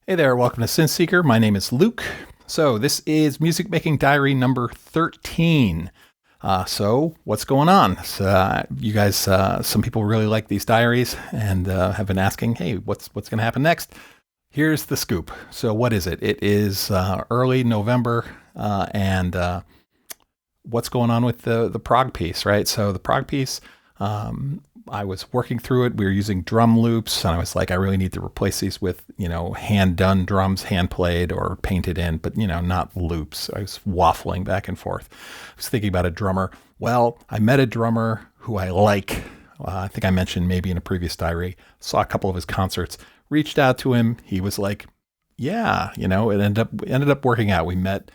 Hey there, welcome to Synth Seeker. My name is Luke. So this is Music Making Diary number 13. So what's going on? You guys, some people really like these diaries and have been asking, hey, what's going to happen next? Here's the scoop. So what is it? It is early November, and what's going on with the prog piece, right? So the prog piece, I was working through it. We were using drum loops, and I was like, I really need to replace these with, hand done drums, hand played or painted in, but, not loops. I was waffling back and forth. I was thinking about a drummer. Well, I met a drummer who I like. I think I mentioned maybe in a previous diary, saw a couple of his concerts, reached out to him. He was like, yeah, it ended up working out. We met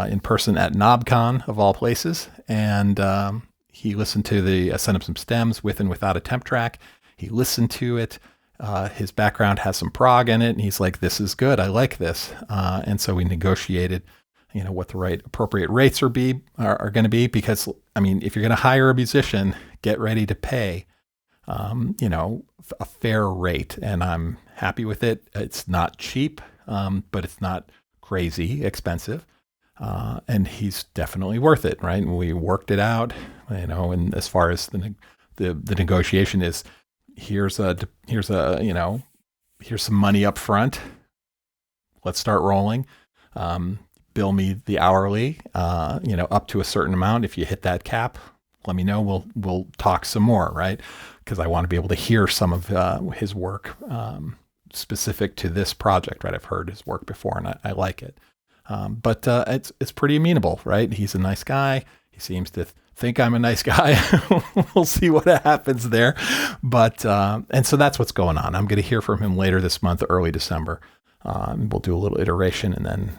in person at KnobCon of all places. And, he listened to I sent him some stems with and without a temp track. He listened to it. His background has some prog in it. And he's like, this is good. I like this. And so we negotiated, what the right appropriate rates are going to be. Because, if you're going to hire a musician, get ready to pay, a fair rate. And I'm happy with it. It's not cheap, but it's not crazy expensive. And he's definitely worth it, right? And we worked it out, and as far as the negotiation is, here's some money up front. Let's start rolling. Bill me the hourly, up to a certain amount. If you hit that cap, let me know. We'll talk some more, right? Because I want to be able to hear some of his work specific to this project, right? I've heard his work before, and I like it. But it's pretty amenable, right? He's a nice guy. He seems to think I'm a nice guy. We'll see what happens there. But and so that's what's going on. I'm going to hear from him later this month, early December. We'll do a little iteration, and then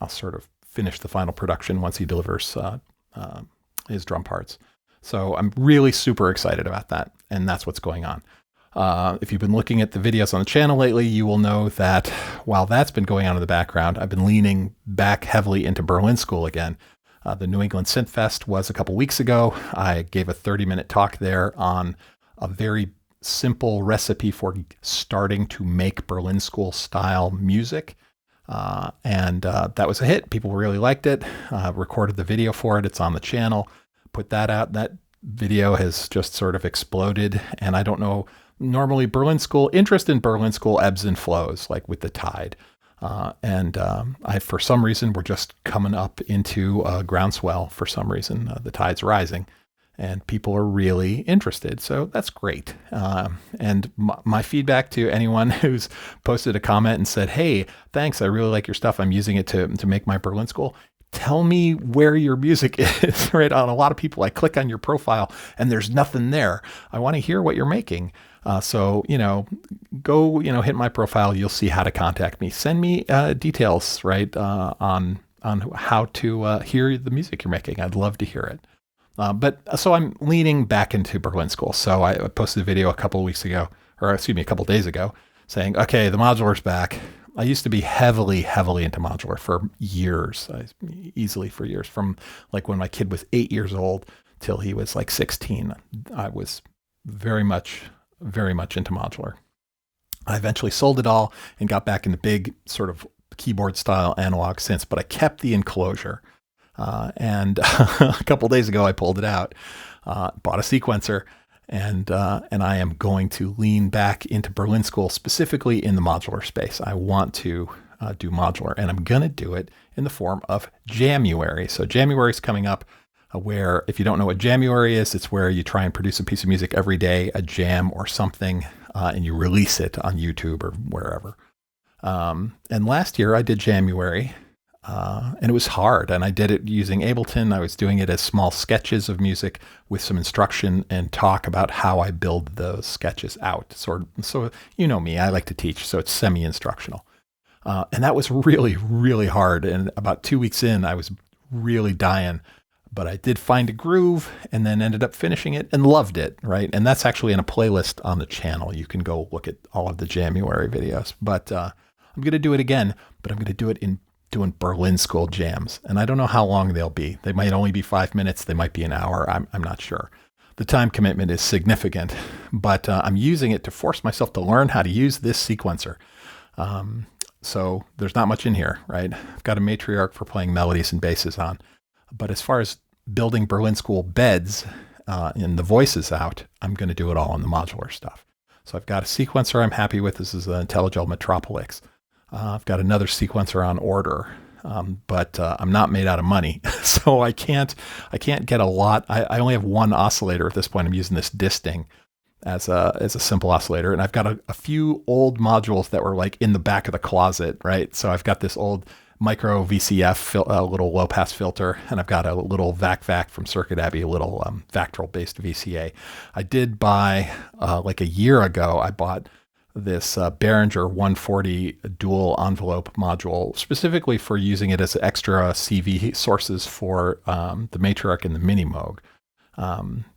I'll sort of finish the final production once he delivers his drum parts. So I'm really super excited about that, and that's what's going on. If you've been looking at the videos on the channel lately, you will know that while that's been going on in the background, I've been leaning back heavily into Berlin School again. The New England Synth Fest was a couple weeks ago. I gave a 30-minute talk there on a very simple recipe for starting to make Berlin School style music. And that was a hit. People really liked it. Recorded the video for it. It's on the channel. Put that out. That video has just sort of exploded. And I don't know, normally interest in Berlin School ebbs and flows, like with the tide. For some reason, we're just coming up into a groundswell for some reason. The tide's rising and people are really interested. So that's great. And my feedback to anyone who's posted a comment and said, hey, thanks, I really like your stuff. I'm using it to make my Berlin School. Tell me where your music is, right? On a lot of people, I click on your profile and there's nothing there. I want to hear what you're making. So, go, hit my profile. You'll see how to contact me. Send me details, right, on how to hear the music you're making. I'd love to hear it. So I'm leaning back into Berlin School. So I posted a video a couple days ago saying, okay, the modular's back. I used to be heavily into modular for years, easily for years, from like when my kid was 8 years old till he was like 16. I was very much into modular. I eventually sold it all and got back into big sort of keyboard style analog synths, but I kept the enclosure. And a couple days ago, I pulled it out, bought a sequencer, and I am going to lean back into Berlin School, specifically in the modular space. I want to do modular, and I'm going to do it in the form of Jamuary. So Jamuary is coming up, where, if you don't know what Jamuary is, it's where you try and produce a piece of music every day, a jam or something, and you release it on YouTube or wherever. And last year I did Jamuary, and it was hard, and I did it using Ableton. I was doing it as small sketches of music with some instruction and talk about how I build those sketches out. So you know me, I like to teach, so it's semi-instructional. And that was really, really hard. And about 2 weeks in, I was really dying. But I did find a groove and then ended up finishing it and loved it, right? And that's actually in a playlist on the channel. You can go look at all of the January videos. But I'm going to do it again, but I'm going to do it in doing Berlin School jams. And I don't know how long they'll be. They might only be 5 minutes. They might be an hour. I'm not sure. The time commitment is significant, but I'm using it to force myself to learn how to use this sequencer. So there's not much in here, right? I've got a Matriarch for playing melodies and basses on. But as far as building Berlin School beds and the voices out, I'm going to do it all on the modular stuff. So I've got a sequencer I'm happy with. This is the IntelliGel Metropolis. I've got another sequencer on order, but I'm not made out of money, so I can't get a lot. I only have one oscillator at this point. I'm using this Disting as a simple oscillator, and I've got a few old modules that were like in the back of the closet, right? So I've got this old micro VCF, a little low pass filter, and I've got a little VAC from Circuit Abbey, a little Vactral based VCA. I did buy like a year ago. I bought this Behringer 140 dual envelope module specifically for using it as extra CV sources for the Matriarch and the Mini Moog.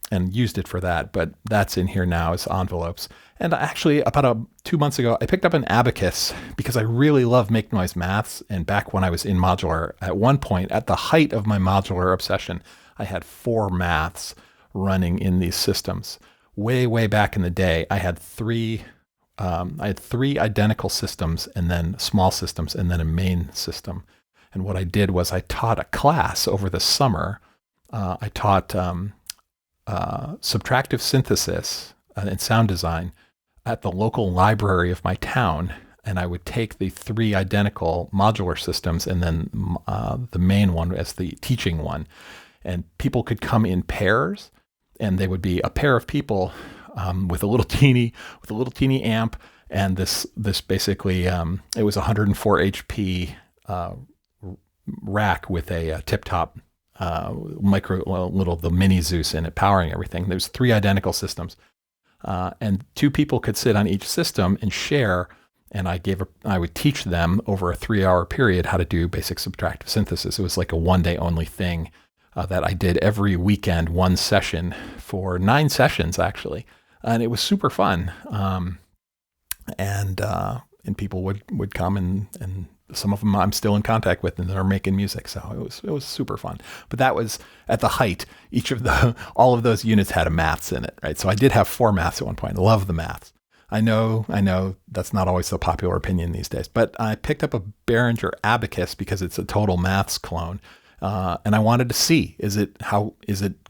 And used it for that, but that's in here now as envelopes. And actually, about 2 months ago, I picked up an abacus because I really love make noise maths. And back when I was in modular, at one point, at the height of my modular obsession, I had 4 maths running in these systems. Way back in the day, I had three identical systems, and then small systems, and then a main system. And what I did was I taught a class over the summer. I taught subtractive synthesis and sound design at the local library of my town, and I would take the 3 identical modular systems and then the main one as the teaching one, and people could come in pairs, and they would be a pair of people with a little teeny amp, and this basically it was 104 HP rack with a tip top the mini Zeus in it, powering everything. There's 3 identical systems, and 2 people could sit on each system and share. And I would teach them over a 3-hour period how to do basic subtractive synthesis. It was like a 1-day only thing that I did every weekend, 1 session for 9 sessions actually, and it was super fun. And people would come and some of them I'm still in contact with, and they're making music. So it was super fun. But that was at the height. All of those units had a maths in it, right? So I did have 4 maths at one point. I love the maths. I know that's not always the popular opinion these days, but I picked up a Behringer abacus because it's a total maths clone. And I wanted to see, is it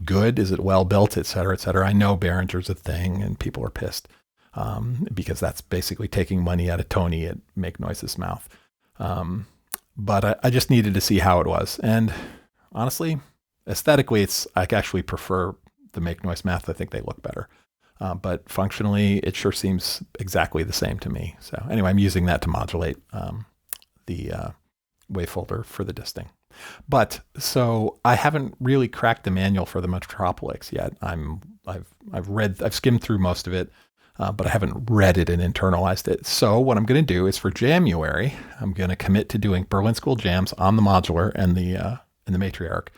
good? Is it well built, et cetera, et cetera. I know Behringer's a thing and people are pissed because that's basically taking money out of Tony at Make Noise's mouth. But I just needed to see how it was. And honestly, aesthetically, I actually prefer the Make Noise math. I think they look better. But functionally, it sure seems exactly the same to me. So anyway, I'm using that to modulate the wavefolder for the Disting. But so I haven't really cracked the manual for the Metropolis yet. I've skimmed through most of it. But I haven't read it and internalized it. So what I'm going to do is for January, I'm going to commit to doing Berlin School jams on the modular and the Matriarch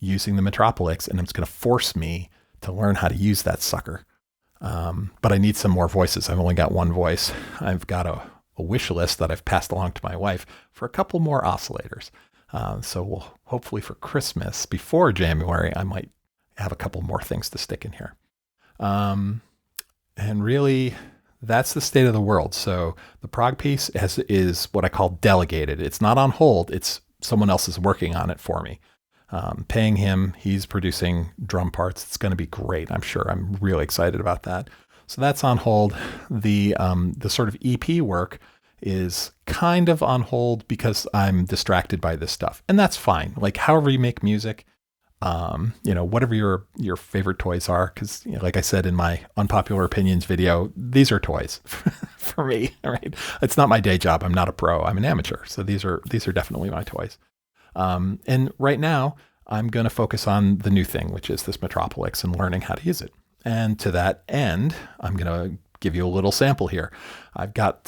using the Metropolis, and it's going to force me to learn how to use that sucker. But I need some more voices. I've only got 1 voice. I've got a wish list that I've passed along to my wife for a couple more oscillators. So we'll hopefully for Christmas, before January, I might have a couple more things to stick in here. And really, that's the state of the world. So the prog piece is what I call delegated. It's not on hold. It's someone else is working on it for me. Paying him, he's producing drum parts. It's going to be great. I'm sure. I'm really excited about that. So that's on hold. The sort of EP work is kind of on hold because I'm distracted by this stuff, and that's fine. Like however you make music. Whatever your favorite toys are, because like I said in my unpopular opinions video, these are toys for me. Right? It's not my day job. I'm not a pro. I'm an amateur. So these are definitely my toys. And right now I'm going to focus on the new thing, which is this Metropolis and learning how to use it. And to that end, I'm going to give you a little sample here. I've got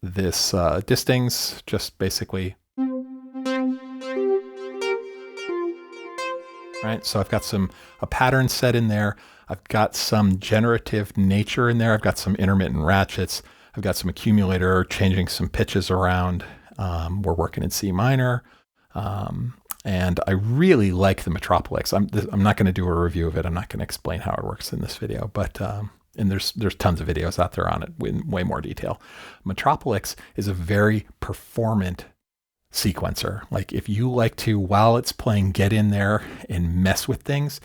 this Disting's just basically. Right, so I've got a pattern set in there. I've got some generative nature in there. I've got some intermittent ratchets. I've got some accumulator, changing some pitches around. We're working in C minor. And I really like the Metropolis. I'm not going to do a review of it. I'm not going to explain how it works in this video, but And there's tons of videos out there on it in way more detail. Metropolis is a very performant sequencer. Like if you like to, while it's playing, get in there and mess with things,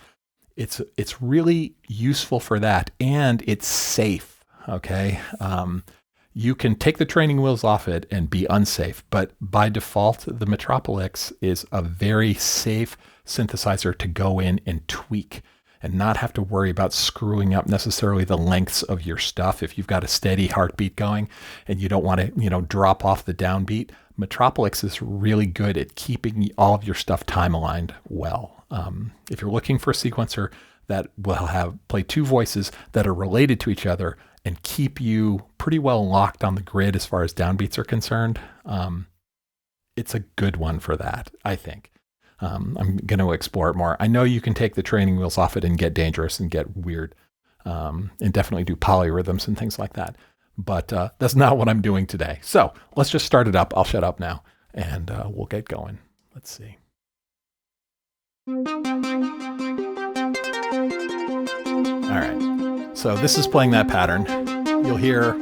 it's really useful for that, and it's safe. Okay. You can take the training wheels off it and be unsafe, but by default, the Metropolis is a very safe synthesizer to go in and tweak and not have to worry about screwing up necessarily the lengths of your stuff. If you've got a steady heartbeat going and you don't want to, drop off the downbeat, Metropolis is really good at keeping all of your stuff time aligned well. If you're looking for a sequencer that will play two voices that are related to each other and keep you pretty well locked on the grid as far as downbeats are concerned, it's a good one for that, I think. I'm going to explore it more. I know you can take the training wheels off it and get dangerous and get weird, and definitely do polyrhythms and things like that. But that's not what I'm doing today. So let's just start it up. I'll shut up now and we'll get going. Let's see. All right. So this is playing that pattern. You'll hear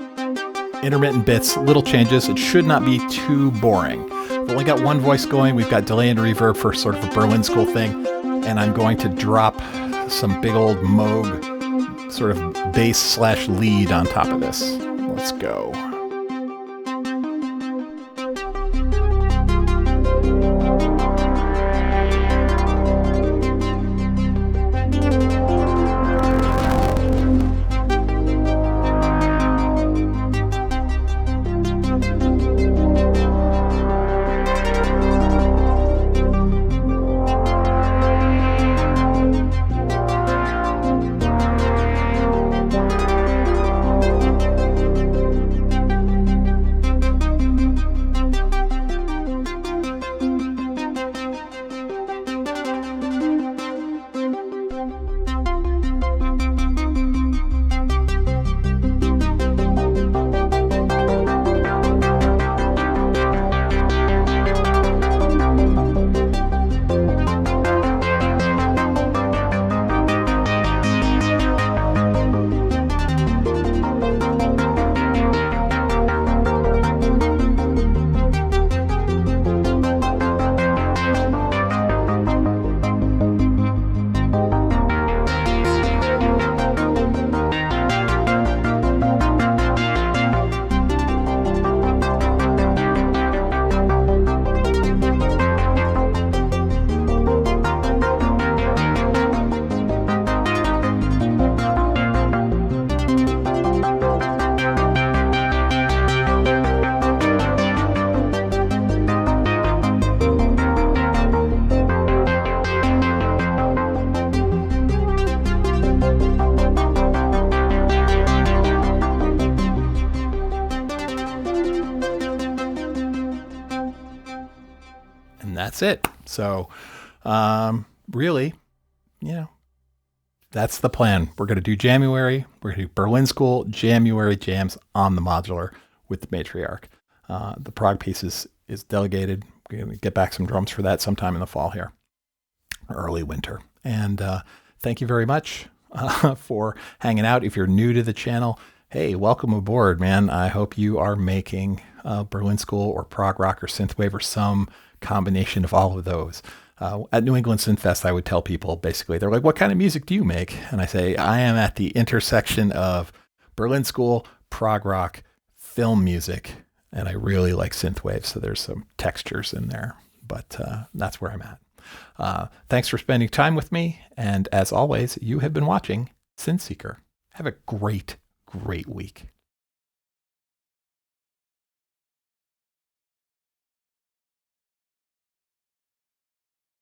intermittent bits, little changes. It should not be too boring. We've only got one voice going. We've got delay and reverb for sort of a Berlin School thing. And I'm going to drop some big old Moog sort of bass / lead on top of this. Let's go. That's it. So really, that's the plan. We're going to do January. We're going to do Berlin School January jams on the modular with the Matriarch. The prog piece is delegated. We're going to get back some drums for that sometime in the fall here, early winter. And thank you very much for hanging out. If you're new to the channel, hey, welcome aboard, man. I hope you are making Berlin School or prog rock or synthwave or some combination of all of those. At New England Synth Fest, I would tell people, basically, they're like, what kind of music do you make? And I say, I am at the intersection of Berlin School, prog rock, film music, and I really like synthwave, so there's some textures in there, but that's where I'm at. Thanks for spending time with me, and as always, you have been watching Synth Seeker. Have a great week.